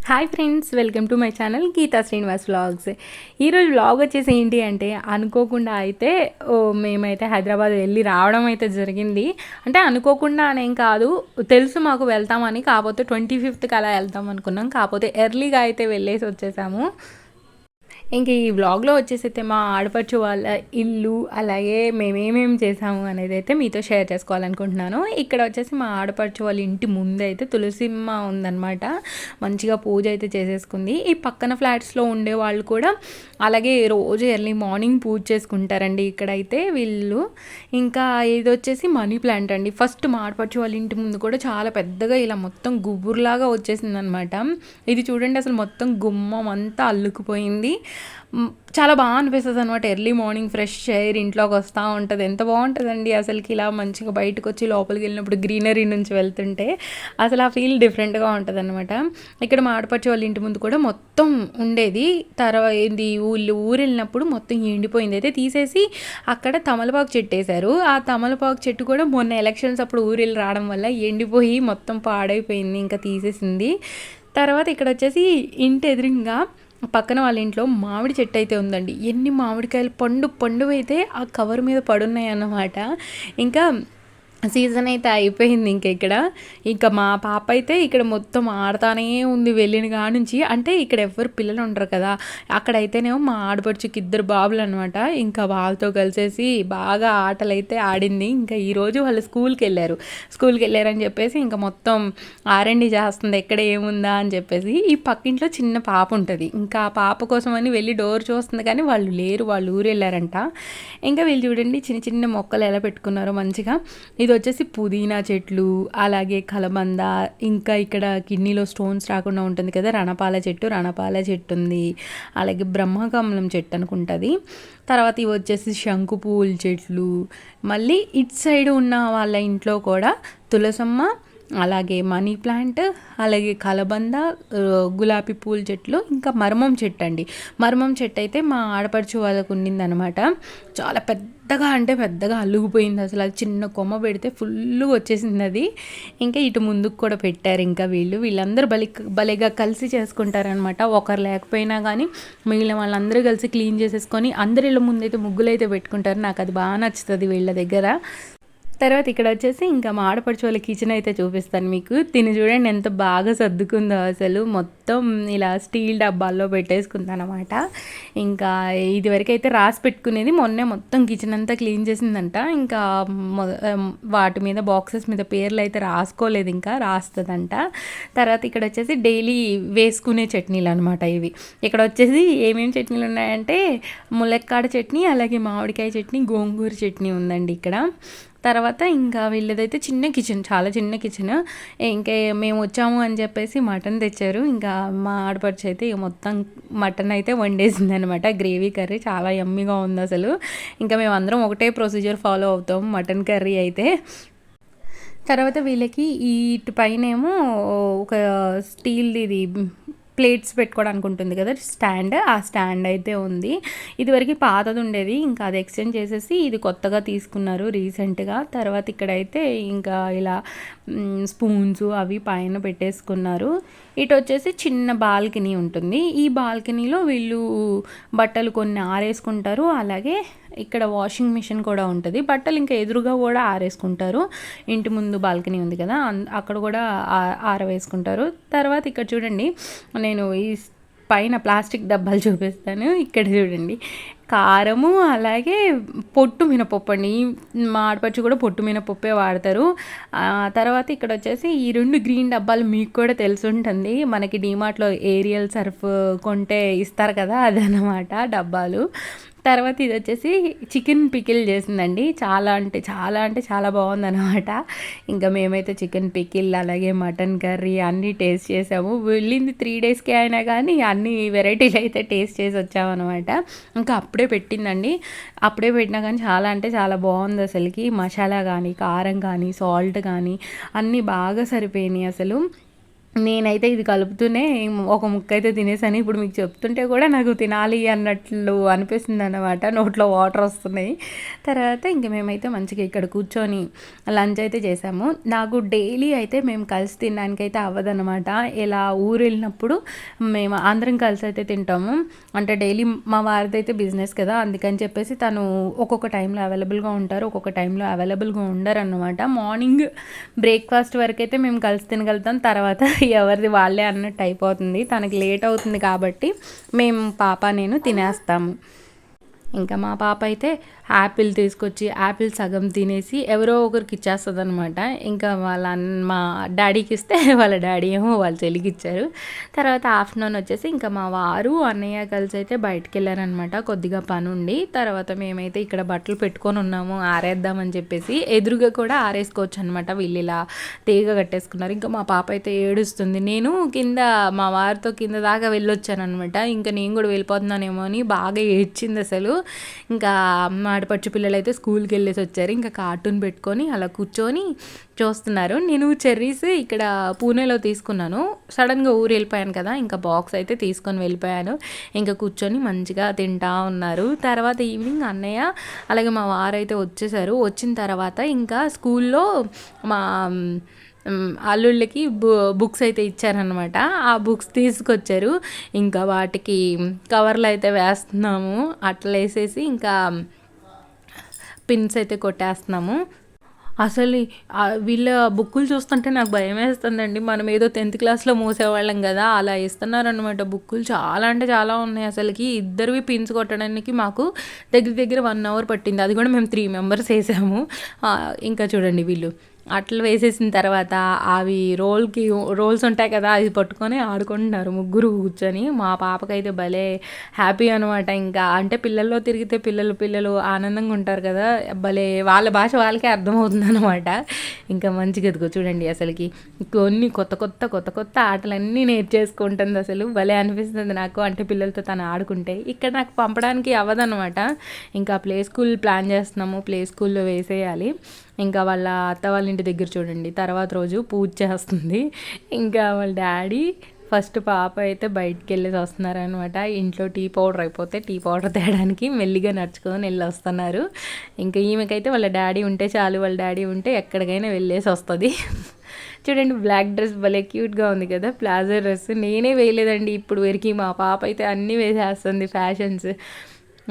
Hi friends, welcome to my channel Geetha Srinivas vlogs. ఈరోజు vlog వచ్చేసి ఏంటి అంటే అనుకోకుండా అయితే మేమైతే హైదరాబాద్ వెళ్ళి రావడం అయితే జరిగింది. అంటే అనుకోకుండా అనేం కాదు, తెలుసు మాకు వెళ్తామని. కాకపోతే 25th అలా వెళ్తాం అనుకున్నాం. కాకపోతే ఎర్లీగా అయితే వెళ్ళేసి వచ్చేసాము. ఇంక ఈ వ్లాగ్లో వచ్చేసైతే మా ఆడపడుచు వాళ్ళ ఇల్లు, అలాగే మేమేమేమి చేసాము అనేది అయితే మీతో షేర్ చేసుకోవాలనుకుంటున్నాను. ఇక్కడ వచ్చేసి మా ఆడపడుచు వాళ్ళ ఇంటి ముందు అయితే తులసిమ్మ ఉందన్నమాట. మంచిగా పూజ అయితే చేసేసుకుంది. ఈ పక్కన ఫ్లాట్స్లో ఉండే వాళ్ళు కూడా అలాగే రోజు ఎర్లీ మార్నింగ్ పూజ చేసుకుంటారండి ఇక్కడైతే వీళ్ళు. ఇంకా ఇది వచ్చేసి మనీ ప్లాంట్ అండి. ఫస్ట్ మా ఆడపడుచు వాళ్ళ ఇంటి ముందు కూడా చాలా పెద్దగా ఇలా మొత్తం గుబురులాగా వచ్చేసింది అనమాట. ఇది చూడండి, అసలు మొత్తం గుమ్మం అంతా అల్లుకుపోయింది. చాలా బాగా అనిపిస్తుంది అనమాట. ఎర్లీ మార్నింగ్ ఫ్రెష్ ఎయిర్ ఇంట్లోకి వస్తూ ఉంటుంది. ఎంత బాగుంటుందండి అసలుకి. ఇలా మంచిగా బయటకు వచ్చి లోపలికి వెళ్ళినప్పుడు గ్రీనరీ నుంచి వెళ్తుంటే అసలు ఆ ఫీల్ డిఫరెంట్గా ఉంటుంది అనమాట. ఇక్కడ మా ఆడపడుచు వాళ్ళ ఇంటి ముందు కూడా మొత్తం ఉండేది. తర్వాత ఏంది ఊరు వెళ్ళినప్పుడు మొత్తం ఎండిపోయింది. అయితే తీసేసి అక్కడ తమలపాకు చెట్టు వేశారు. ఆ తమలపాకు చెట్టు కూడా మొన్న ఎలక్షన్స్ అప్పుడు ఊరు వెళ్ళి రావడం వల్ల ఎండిపోయి మొత్తం పాడైపోయింది, ఇంకా తీసేసింది. తర్వాత ఇక్కడ వచ్చేసి ఇంటి ఎదురుగా పక్కన వాళ్ళ ఇంట్లో మామిడి చెట్టు అయితే ఉందండి. ఎన్ని మామిడికాయలు పండు అయితే ఆ కవర్ మీద పడున్నాయి అన్నమాట. ఇంకా సీజన్ అయితే అయిపోయింది. ఇంకా మా పాప అయితే ఇక్కడ మొత్తం ఆడుతానే ఉంది వెళ్ళిన కానుంచి. అంటే ఇక్కడ ఎవరు పిల్లలు ఉండరు కదా, అక్కడైతేనేమో మా ఆడపడుచుకి 2 బాబులు అనమాట. ఇంకా వాళ్ళతో కలిసేసి బాగా ఆటలు అయితే ఆడింది. ఇంకా ఈరోజు వాళ్ళు స్కూల్కి వెళ్ళారని చెప్పేసి ఇంకా మొత్తం ఆరండి చేస్తుంది ఎక్కడ ఏముందా అని చెప్పేసి. ఈ పక్కింట్లో చిన్న పాప ఉంటుంది. ఇంకా ఆ పాప కోసం అని వెళ్ళి డోర్ చూస్తుంది, కానీ వాళ్ళు లేరు, వాళ్ళు ఊరు వెళ్ళారంట. ఇంకా వీళ్ళు చూడండి చిన్న చిన్న మొక్కలు ఎలా పెట్టుకున్నారో మంచిగా. ఇది వచ్చేసి పుదీనా చెట్లు, అలాగే కలబంద, ఇంకా ఇక్కడ కిడ్నీలో స్టోన్స్ రాకుండా ఉంటుంది కదా రణపాల చెట్టు ఉంది. అలాగే బ్రహ్మకమలం చెట్టు అనుకుంటుంది. తర్వాత ఇవి వచ్చేసి శంకు పువ్వుల చెట్లు. మళ్ళీ ఇటు సైడ్ ఉన్న వాళ్ళ ఇంట్లో కూడా తులసమ్మ, అలాగే మనీ ప్లాంట్, అలాగే కలబంద, గులాబీ పూల చెట్లు, ఇంకా మర్మం చెట్టు అండి. మర్మం చెట్టు అయితే మా ఆడపడుచు వాళ్ళకు ఉండిందనమాట. చాలా పెద్దగా అల్లుగుపోయింది అసలు. అది చిన్న కొమ్మ పెడితే ఫుల్గా వచ్చేసింది అది. ఇంకా ఇటు ముందుకు కూడా పెట్టారు. ఇంకా వీళ్ళందరూ భలేగా కలిసి చేసుకుంటారనమాట. ఒకరు లేకపోయినా కానీ మిగిలిన వాళ్ళందరూ కలిసి క్లీన్ చేసేసుకొని అందరిలో ముందైతే ముగ్గులు అయితే పెట్టుకుంటారు. నాకు అది బాగా నచ్చుతుంది వీళ్ళ దగ్గర. తర్వాత ఇక్కడ వచ్చేసి ఇంకా మా ఆడపడుచు వాళ్ళ కిచెన్ అయితే చూపిస్తాను మీకు. తిని చూడండి ఎంత బాగా సర్దుకుందో అసలు. మొత్తం ఇలా స్టీల్ డబ్బాల్లో పెట్టేసుకుందనమాట. ఇంకా ఇదివరకు అయితే రాసి పెట్టుకునేది, మొన్నే మొత్తం కిచెన్ అంతా క్లీన్ చేసిందంట. ఇంకా వాటి మీద బాక్సెస్ మీద పేర్లు అయితే రాసుకోలేదు, ఇంకా రాస్తుందంట. తర్వాత ఇక్కడ వచ్చేసి డైలీ వేసుకునే చట్నీలు అనమాట ఇవి. ఇక్కడ వచ్చేసి ఏమేమి చట్నీలు ఉన్నాయంటే ములక్కాడ చట్నీ, అలాగే మామిడికాయ చట్నీ, గోంగూర చట్నీ ఉందండి ఇక్కడ. తర్వాత ఇంకా వీళ్ళదైతే చాలా చిన్న కిచెన్. ఇంకా మేము వచ్చాము అని చెప్పేసి మటన్ తెచ్చారు. ఇంకా మా ఆడపడుచు అయితే మొత్తం మటన్ అయితే వండేసింది అనమాట. గ్రేవీ కర్రీ చాలా యమ్మీగా ఉంది అసలు. ఇంకా మేమందరం ఒకటే ప్రొసీజర్ ఫాలో అవుతాం మటన్ కర్రీ అయితే. తర్వాత వీళ్ళకి ఇటు పైనేమో ఒక స్టీల్ది ప్లేట్స్ పెట్టుకోవడానికి ఉంటుంది కదా స్టాండ్, ఆ స్టాండ్ అయితే ఉంది. ఇదివరకు పాతది ఉండేది, ఇంకా అది ఎక్స్చేంజ్ చేసేసి ఇది కొత్తగా తీసుకున్నారు రీసెంట్గా. తర్వాత ఇక్కడైతే ఇంకా ఇలా స్పూన్స్ అవి పైన పెట్టేసుకున్నారు. ఇటు వచ్చేసి చిన్న బాల్కనీ ఉంటుంది. ఈ బాల్కనీలో వీళ్ళు బట్టలు కొన్ని ఆరేసుకుంటారు. అలాగే ఇక్కడ వాషింగ్ మిషన్ కూడా ఉంటుంది. బట్టలు ఇంకా ఎదురుగా కూడా ఆరేసుకుంటారు. ఇంటి ముందు బాల్కనీ ఉంది కదా, అక్కడ కూడా ఆరవేసుకుంటారు. తర్వాత ఇక్కడ చూడండి, నేను ఈ పైన ప్లాస్టిక్ డబ్బాలు చూపిస్తాను. ఇక్కడ చూడండి, కారము అలాగే పొట్టు మినపప్పు అండి. మా ఆడపడుచు కూడా పొట్టు మినపప్పే వాడతారు. తర్వాత ఇక్కడ వచ్చేసి ఈ 2 గ్రీన్ డబ్బాలు మీకు కూడా తెలిసి ఉంటుంది, మనకి డీమార్ట్లో ఏరియల్ సర్ఫ్ కొంటే ఇస్తారు కదా, అదనమాట డబ్బాలు. తర్వాత ఇది వచ్చేసి చికెన్ పికిల్ చేసిందండి. చాలా బాగుందన్నమాట. ఇంకా మేమైతే చికెన్ పికిల్ అలాగే మటన్ కర్రీ అన్నీ టేస్ట్ చేసాము. వెళ్ళింది 3 డేస్కే అయినా కానీ అన్ని వెరైటీలు అయితే టేస్ట్ చేసి వచ్చామన్నమాట. ఇంకా అప్పుడే పెట్టిందండి. అప్పుడే పెట్టినా కానీ చాలా బాగుంది అసలుకి. మసాలా కానీ, కారం కానీ, సాల్ట్ కానీ అన్నీ బాగా సరిపోయినాయి అసలు. నేనైతే ఇది కలుపుతూనే ఒక ముక్క అయితే తినేసాను. ఇప్పుడు మీకు చెప్తుంటే కూడా నాకు తినాలి అన్నట్లు అనిపిస్తుంది అన్నమాట. నోట్లో వాటర్ వస్తున్నాయి. తర్వాత ఇంక మేమైతే మంచిగా ఇక్కడ కూర్చొని లంచ్ అయితే చేసాము. నాకు డైలీ అయితే మేము కలిసి తినడానికైతే అవ్వదన్నమాట. ఇలా ఊరు వెళ్ళినప్పుడు మేము అందరం కలిసి అయితే తింటాము. అంటే డైలీ మా వారిది అయితే బిజినెస్ కదా, అందుకని చెప్పేసి తను ఒక్కొక్క టైంలో అవైలబుల్గా ఉంటారు, ఒక్కొక్క టైంలో అవైలబుల్గా ఉండరు అన్నమాట. మార్నింగ్ బ్రేక్ఫాస్ట్ వరకు అయితే మేము కలిసి తినగలుగుతాం. తర్వాత ఎవరిది వాళ్ళే అన్నట్టు అయిపోతుంది. తనకి లేట్ అవుతుంది కాబట్టి మేము పాప నేను తినేస్తాము. ఇంకా మా పాప అయితే యాపిల్ తీసుకొచ్చి యాపిల్ సగం తినేసి ఎవరో ఒకరికి ఇచ్చేస్తుంది అనమాట. ఇంకా మా డాడీకి ఇస్తే వాళ్ళ డాడీ ఏమో వాళ్ళ చెల్లికి ఇచ్చారు. తర్వాత ఆఫ్టర్నూన్ వచ్చేసి ఇంకా మా వారు అన్నయ్య కలిసి అయితే బయటికి వెళ్ళారనమాట కొద్దిగా పని ఉండి. తర్వాత మేమైతే ఇక్కడ బట్టలు పెట్టుకొని ఉన్నాము ఆరేద్దామని చెప్పేసి. ఎదురుగా కూడా ఆరేసుకోవచ్చు అనమాట. వీళ్ళు ఇలా తీగ కట్టేసుకున్నారు. ఇంకా మా పాప అయితే ఏడుస్తుంది. నేను కింద మా వారితో కింద దాకా వెళ్ళొచ్చాను అనమాట. ఇంకా నేను కూడా వెళ్ళిపోతున్నానేమో అని బాగా ఏడ్చింది అసలు. ఇంకా ఆడపడుచు పిల్లలు అయితే స్కూల్కి వెళ్ళేసి వచ్చారు. ఇంకా కార్టూన్ పెట్టుకొని అలా కూర్చొని చూస్తున్నారు. నేను చెర్రీస్ ఇక్కడ పూణేలో తీసుకున్నాను. సడన్గా ఊరు వెళ్ళిపోయాను కదా, ఇంకా బాక్స్ అయితే తీసుకొని వెళ్ళిపోయాను. ఇంకా కూర్చొని మంచిగా తింటా ఉన్నారు. తర్వాత ఈవినింగ్ అన్నయ్య అలాగే మా వారైతే వచ్చేసారు. వచ్చిన తర్వాత ఇంకా స్కూల్లో మా అల్లుళ్ళకి బుక్స్ అయితే ఇచ్చారనమాట. ఆ బుక్స్ తీసుకొచ్చారు. ఇంకా వాటికి కవర్లు అయితే వేస్తున్నాము. అట్లా వేసేసి ఇంకా పిన్స్ అయితే కొట్టేస్తున్నాము. అసలు వీళ్ళ బుక్కులు చూస్తుంటే నాకు భయం వేస్తుందండి. మనం ఏదో 10th క్లాస్లో మోసేవాళ్ళం కదా, అలా ఇస్తున్నారనమాట. బుక్కులు చాలా అంటే చాలా ఉన్నాయి. అసలుకి ఇద్దరివి పిన్స్ కొట్టడానికి మాకు దగ్గర 1 అవర్ పట్టింది. అది కూడా మేము 3 మెంబర్స్ వేసాము. ఇంకా చూడండి వీళ్ళు అట్లా వేసేసిన తర్వాత అవి రోల్స్ ఉంటాయి కదా, అది పట్టుకొని ఆడుకుంటున్నారు ముగ్గురు కూర్చొని. మా పాపకైతే భలే హ్యాపీ అనమాట. ఇంకా అంటే పిల్లల్లో తిరిగితే పిల్లలు ఆనందంగా ఉంటారు కదా, భలే వాళ్ళ భాష వాళ్ళకే అర్థమవుతుంది అనమాట. ఇంకా మంచిగా ఎదుగు చూడండి అసలుకి కొన్ని కొత్త ఆటలన్నీ నేర్చేసుకుంటుంది. అసలు భలే అనిపిస్తుంది నాకు. అంటే పిల్లలతో తను ఆడుకుంటే ఇక్కడ నాకు పంపడానికి అవ్వదనమాట. ఇంకా ప్లే స్కూల్ ప్లాన్ చేస్తున్నాము. ప్లే స్కూల్లో వేసేయాలి. ఇంకా వాళ్ళ అత్త వాళ్ళ ఇంటి దగ్గర చూడండి తర్వాత రోజు పూజ చేస్తుంది. ఇంకా వాళ్ళ డాడీ ఫస్ట్ పాప అయితే బయటికి వెళ్ళేసి వస్తున్నారనమాట. ఇంట్లో టీ పౌడర్ అయిపోతే టీ పౌడర్ తేయడానికి మెల్లిగా నడుచుకొని వెళ్ళి వస్తున్నారు. ఇంకా ఈమెకైతే వాళ్ళ డాడీ ఉంటే చాలు, వాళ్ళ డాడీ ఉంటే ఎక్కడికైనా వెళ్ళేసి వస్తుంది. చూడండి బ్లాక్ డ్రెస్ భలే క్యూట్గా ఉంది కదా, ప్లాజో డ్రెస్. నేనే వేయలేదండి ఇప్పుడు వరకు. మా పాప అయితే అన్నీ వేసేస్తుంది ఫ్యాషన్స్.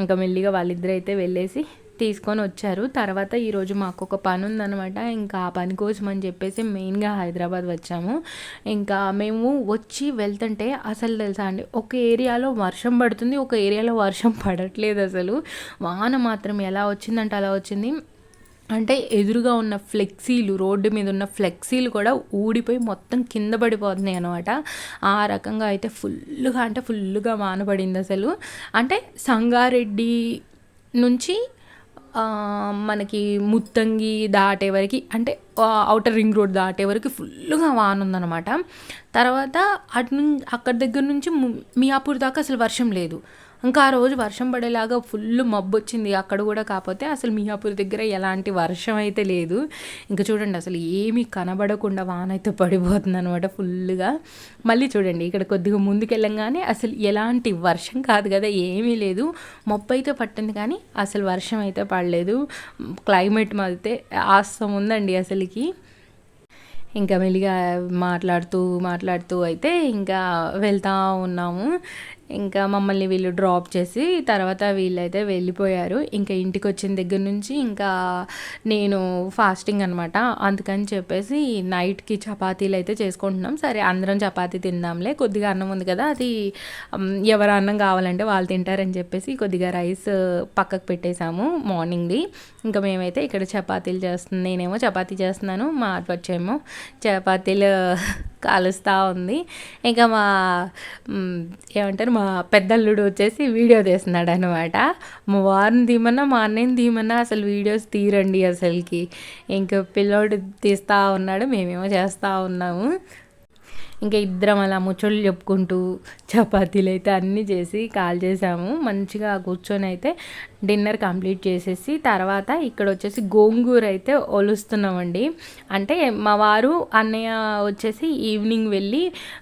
ఇంకా మెల్లిగా వాళ్ళిద్దరు అయితే వెళ్ళేసి తీసుకొని వచ్చారు. తర్వాత ఈరోజు మాకు ఒక పని ఉందనమాట. ఇంకా ఆ పని కోసం అని చెప్పేసి మెయిన్గా హైదరాబాద్ వచ్చాము. ఇంకా మేము వచ్చి వెళ్తుంటే అసలు తెలుసా అండి, ఒక ఏరియాలో వర్షం పడుతుంది, ఒక ఏరియాలో వర్షం పడట్లేదు. అసలు వాన మాత్రం ఎలా వచ్చిందంటే అలా వచ్చింది. అంటే ఎదురుగా ఉన్న ఫ్లెక్సీలు, రోడ్డు మీద ఉన్న ఫ్లెక్సీలు కూడా ఊడిపోయి మొత్తం కింద పడిపోతున్నాయి అనమాట. ఆ రకంగా అయితే ఫుల్గా వాన పడింది అసలు. అంటే సంగారెడ్డి నుంచి మనకి ముత్తంగి దాటే వరకు, అంటే ఔటర్ రింగ్ రోడ్ దాటే వరకు ఫుల్గా వాన ఉందన్నమాట. తర్వాత అక్కడి దగ్గర నుంచి మియాపూర్ దాకా అసలు వర్షం లేదు. ఇంకా ఆ రోజు వర్షం పడేలాగా ఫుల్ మబ్బు వచ్చింది అక్కడ కూడా. కాకపోతే అసలు మియాపూర్ దగ్గర ఎలాంటి వర్షం అయితే లేదు. ఇంకా చూడండి అసలు ఏమీ కనబడకుండా వాన అయితే పడిపోతుంది అనమాట ఫుల్గా. మళ్ళీ చూడండి ఇక్కడ కొద్దిగా ముందుకెళ్ళంగానే అసలు ఎలాంటి వర్షం కాదు కదా, ఏమీ లేదు. మబ్బు అయితే పట్టింది కానీ అసలు వర్షం అయితే పడలేదు. క్లైమేట్ అయితే ఆసం ఉందండి అసలుకి. ఇంకా మెల్లిగా మాట్లాడుతూ అయితే ఇంకా వెళ్తూ ఉన్నాము. ఇంకా మమ్మల్ని వీళ్ళు డ్రాప్ చేసి తర్వాత వీళ్ళైతే వెళ్ళిపోయారు. ఇంకా ఇంటికి వచ్చిన దగ్గర నుంచి ఇంకా నేను ఫాస్టింగ్ అనమాట. అందుకని చెప్పేసి నైట్కి చపాతీలు అయితే చేసుకుంటున్నాం. సరే అందరం చపాతీ తిందాంలే, కొద్దిగా అన్నం ఉంది కదా, అది ఎవరు అన్నం కావాలంటే వాళ్ళు తింటారని చెప్పేసి కొద్దిగా రైస్ పక్కకు పెట్టేశాము మార్నింగ్ది. ఇంకా మేమైతే ఇక్కడ చపాతీలు చేస్తున్నాం. నేనేమో చపాతీ చేస్తున్నాను, మా ఆడపడుచేమో చపాతీలు కాలుస్తూ ఉంది. ఇంకా ఏమంటారు మా పెద్దల్లుడు వచ్చేసి వీడియో తీస్తున్నాడు అనమాట. మా వారిని తీయమన్నా మా అన్నయ్యని తీయమన్నా అసలు వీడియోస్ తీరండి అసలుకి. ఇంకా పిల్లోడు తీస్తూ ఉన్నాడు, మేమేమో చేస్తూ ఉన్నాము. ఇంకా ఇద్దరం అలా ముచ్చట్లు చెప్పుకుంటూ చపాతీలు అయితే అన్నీ చేసి కాల్ చేసాము. మంచిగా కూర్చొని అయితే డిన్నర్ కంప్లీట్ చేసేసి తర్వాత ఇక్కడ వచ్చేసి గోంగూర అయితే ఒలుస్తున్నామండి. అంటే మా వారు అన్నయ్య వచ్చేసి ఈవినింగ్ వెళ్ళి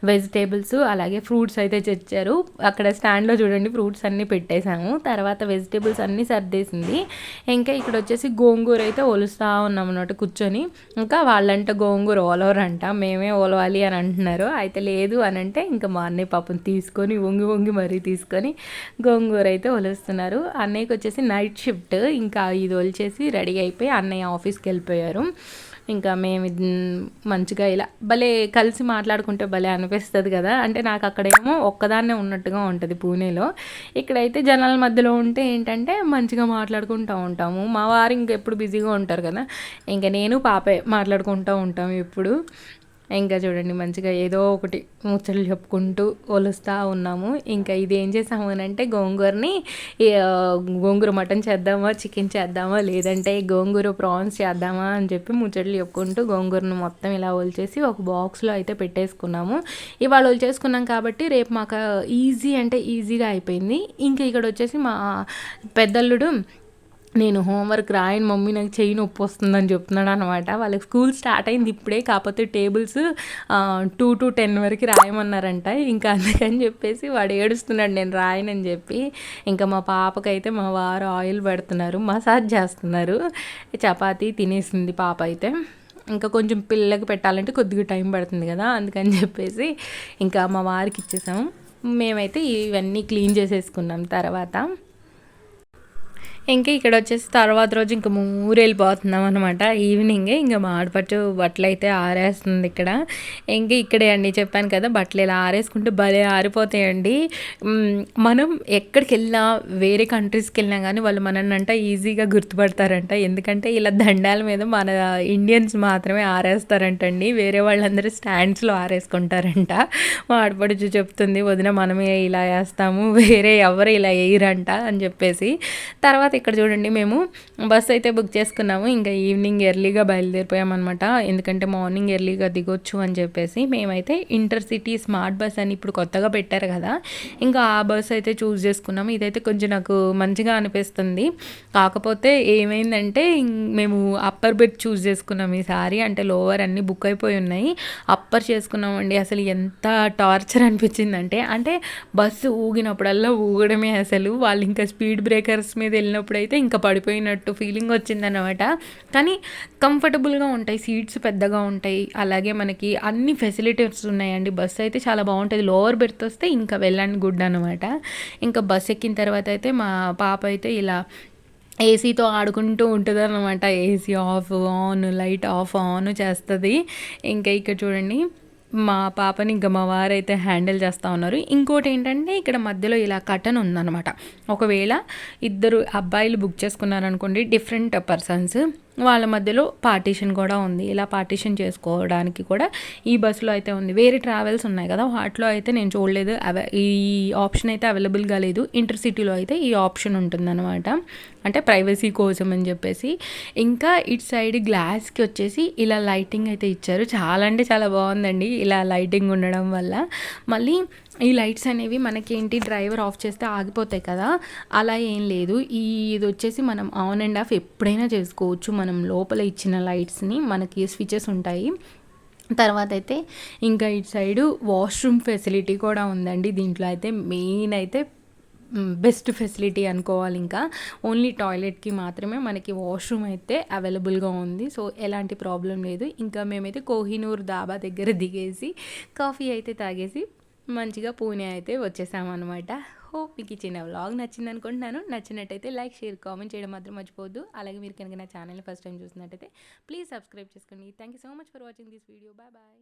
వెజిటేబుల్స్ అలాగే ఫ్రూట్స్ అయితే తెచ్చారు. అక్కడ స్టాండ్లో చూడండి ఫ్రూట్స్ అన్నీ పెట్టేశాము. తర్వాత వెజిటేబుల్స్ అన్నీ సర్దేసింది. ఇంకా ఇక్కడ వచ్చేసి గోంగూర అయితే ఒలుస్తూ ఉన్నాం అన్నమాట కూర్చొని. ఇంకా వాళ్ళంట గోంగూర ఓలవరంట, మేమే ఓలవాలి అని అంటున్నారు. అయితే లేదు అని అంటే ఇంకా మా అన్నయ్య పాపం తీసుకొని వంగి వంగి మరీ తీసుకొని గోంగూర అయితే ఒలుస్తున్నారు. అన్నయ్యకి వచ్చేసి నైట్ షిఫ్ట్. ఇంకా ఇది ఒలిచేసి రెడీ అయిపోయి అన్నయ్య ఆఫీస్కి వెళ్ళిపోయారు. ఇంకా మేము మంచిగా ఇలా భలే కలిసి మాట్లాడుకుంటే భలే అనిపిస్తుంది కదా. అంటే నాకు అక్కడేమో ఒక్కదాన్నే ఉన్నట్టుగా ఉంటుంది పూణేలో. ఇక్కడైతే జనాల మధ్యలో ఉంటే ఏంటంటే మంచిగా మాట్లాడుకుంటూ ఉంటాము. మా వారు ఇంకెప్పుడు బిజీగా ఉంటారు కదా, ఇంకా నేను పాపే మాట్లాడుకుంటూ ఉంటాము ఎప్పుడు. ఇంకా చూడండి మంచిగా ఏదో ఒకటి ముచ్చట్లు చెప్పుకుంటూ ఒలుస్తూ ఉన్నాము. ఇంకా ఇది ఏం చేసాము అని అంటే గోంగూరని గోంగూర మటన్ చేద్దామా, చికెన్ చేద్దామా, లేదంటే గోంగూర ప్రాన్స్ చేద్దామా అని చెప్పి ముచ్చట్లు చెప్పుకుంటూ గోంగూరను మొత్తం ఇలా ఒలిచేసి ఒక బాక్స్లో అయితే పెట్టేసుకున్నాము. ఇవాళ ఒలిచేసుకున్నాం కాబట్టి రేపు మాకు ఈజీ అంటే ఈజీగా అయిపోయింది. ఇంకా ఇక్కడ వచ్చేసి మా పెద్దల్లుడు నేను హోంవర్క్ రాయను మమ్మీ నాకు చెయ్యి నొప్పి వస్తుందని చెప్తున్నాడు అనమాట. వాళ్ళకి స్కూల్ స్టార్ట్ అయింది ఇప్పుడే, కాకపోతే టేబుల్స్ 2 to 10 వరకు రాయమన్నారంట. ఇంకా అందుకని చెప్పేసి వాడు ఏడుస్తున్నాడు నేను రాయనని చెప్పి. ఇంకా మా పాపకైతే మా వారు ఆయిల్ పెడుతున్నారు, మసాజ్ చేస్తున్నారు. చపాతీ తినేసింది పాప అయితే. ఇంకా కొంచెం పిల్లలకి పెట్టాలంటే కొద్దిగా టైం పడుతుంది కదా, అందుకని చెప్పేసి ఇంకా మా వారికి ఇచ్చేసాము. మేమైతే ఇవన్నీ క్లీన్ చేసేసుకున్నాం తర్వాత. ఇంకా ఇక్కడ వచ్చేసి తర్వాత రోజు ఇంకా ఊరు వెళ్ళిపోతున్నాం అనమాట. ఈవినింగే ఇంకా మా ఆడపడుచు బట్టలు అయితే ఆరేస్తుంది ఇక్కడ. ఇంకా ఇక్కడే అండి చెప్పాను కదా, బట్టలు ఇలా ఆరేసుకుంటే భలే ఆరిపోతాయండి. మనం ఎక్కడికి వెళ్ళినా వేరే కంట్రీస్కి వెళ్ళినా కానీ వాళ్ళు మనన్నంట ఈజీగా గుర్తుపడతారంట. ఎందుకంటే ఇలా దండాల మీద మన ఇండియన్స్ మాత్రమే ఆరేస్తారంటండి, వేరే వాళ్ళందరూ స్టాండ్స్లో ఆరేసుకుంటారంట. మా ఆడపడుచు చెప్తుంది, వదిన మనమే ఇలా వేస్తాము, వేరే ఎవరు ఇలా వేయరంట అని చెప్పేసి. తర్వాత ఇక్కడ చూడండి మేము బస్ అయితే బుక్ చేసుకున్నాము. ఇంకా ఈవినింగ్ ఎర్లీగా బయలుదేరిపోయామన్నమాట, ఎందుకంటే మార్నింగ్ ఎర్లీగా దిగొచ్చు అని చెప్పేసి. మేమైతే ఇంటర్సిటీ స్మార్ట్ బస్ అని ఇప్పుడు కొత్తగా పెట్టారు కదా, ఇంకా ఆ బస్ అయితే చూస్ చేసుకున్నాము. ఇదైతే కొంచెం నాకు మంచిగా అనిపిస్తుంది. కాకపోతే ఏమైందంటే మేము అప్పర్ బెడ్ చూస్ చేసుకున్నాం ఈసారి. అంటే లోవర్ అన్నీ బుక్ అయిపోయి ఉన్నాయి, అప్పర్ చేసుకున్నామండి. అసలు ఎంత టార్చర్ అనిపించిందంటే, అంటే బస్సు ఊగినప్పుడల్లా ఊగడమే అసలు. వాళ్ళు ఇంకా స్పీడ్ బ్రేకర్స్ మీద వెళ్ళినప్పుడు అయితే ఇంకా పడిపోయినట్టు ఫీలింగ్ వచ్చిందనమాట. కానీ కంఫర్టబుల్గా ఉంటాయి, సీట్స్ పెద్దగా ఉంటాయి, అలాగే మనకి అన్ని ఫెసిలిటీస్ ఉన్నాయండి. బస్సు అయితే చాలా బాగుంటుంది. లోవర్ బెర్త్ వస్తే ఇంకా వెళ్ళండి గుడ్ అనమాట. ఇంకా బస్ ఎక్కిన తర్వాత అయితే మా పాప అయితే ఇలా ఏసీతో ఆడుకుంటూ ఉంటుంది అనమాట. AC of on, light of on చేస్తుంది. ఇంకా ఇక్కడ చూడండి మా పాపని ఇంకా మా వారైతే హ్యాండిల్ చేస్తూ ఉన్నారు. ఇంకోటి ఏంటంటే ఇక్కడ మధ్యలో ఇలా కటన్ ఉందన్నమాట. ఒకవేళ ఇద్దరు అబ్బాయిలు బుక్ చేసుకున్నారనుకోండి, డిఫరెంట్ పర్సన్స్, వాళ్ళ మధ్యలో పార్టీషన్ కూడా ఉంది. ఇలా పార్టీషన్ చేసుకోవడానికి కూడా ఈ బస్సులో అయితే ఉంది. వేరే ట్రావెల్స్ ఉన్నాయి కదా, వాటిలో అయితే నేను చూడలేదు, ఈ ఆప్షన్ అయితే అవైలబుల్గా లేదు. ఇంటర్సిటీలో అయితే ఈ ఆప్షన్ ఉంటుందన్నమాట, అంటే ప్రైవసీ కోసం అని చెప్పేసి. ఇంకా ఇటు సైడ్ గ్లాస్కి వచ్చేసి ఇలా లైటింగ్ అయితే ఇచ్చారు. చాలా అంటే చాలా బాగుందండి ఇలా లైటింగ్ ఉండడం వల్ల. మళ్ళీ ఈ లైట్స్ అనేవి మనకేంటి డ్రైవర్ ఆఫ్ చేస్తే ఆగిపోతాయి కదా, అలా ఏం లేదు. ఇది వచ్చేసి మనం ఆన్ అండ్ ఆఫ్ ఎప్పుడైనా చేసుకోవచ్చు. మనం లోపల ఇచ్చిన లైట్స్ని మనకి స్విచెస్ ఉంటాయి. తర్వాత అయితే ఇంకా ఇటు సైడు వాష్రూమ్ ఫెసిలిటీ కూడా ఉందండి. దీంట్లో అయితే మెయిన్ అయితే బెస్ట్ ఫెసిలిటీ అనుకోవాలి. ఇంకా ఓన్లీ టాయిలెట్కి మాత్రమే మనకి వాష్రూమ్ అయితే అవైలబుల్గా ఉంది. సో ఎలాంటి ప్రాబ్లం లేదు. ఇంకా మేమైతే కోహినూర్ దాబా దగ్గర దిగేసి కాఫీ అయితే తాగేసి మంచిగా పూణే అయితే వచ్చేసామన్నమాట. హోప్ మీకు ఈ చిన్న వ్లాగ్ నచ్చింది అనుకుంటున్నాను. నచ్చినట్టయితే లైక్, షేర్, కామెంట్ చేయడం మాత్రం మర్చిపోవద్దు. అలాగే మీరు కనుక నా ఛానల్ని ఫస్ట్ టైం చూసినట్టయితే ప్లీజ్ సబ్స్క్రైబ్ చేసుకోండి. Thank you so much for watching this video. Bye bye.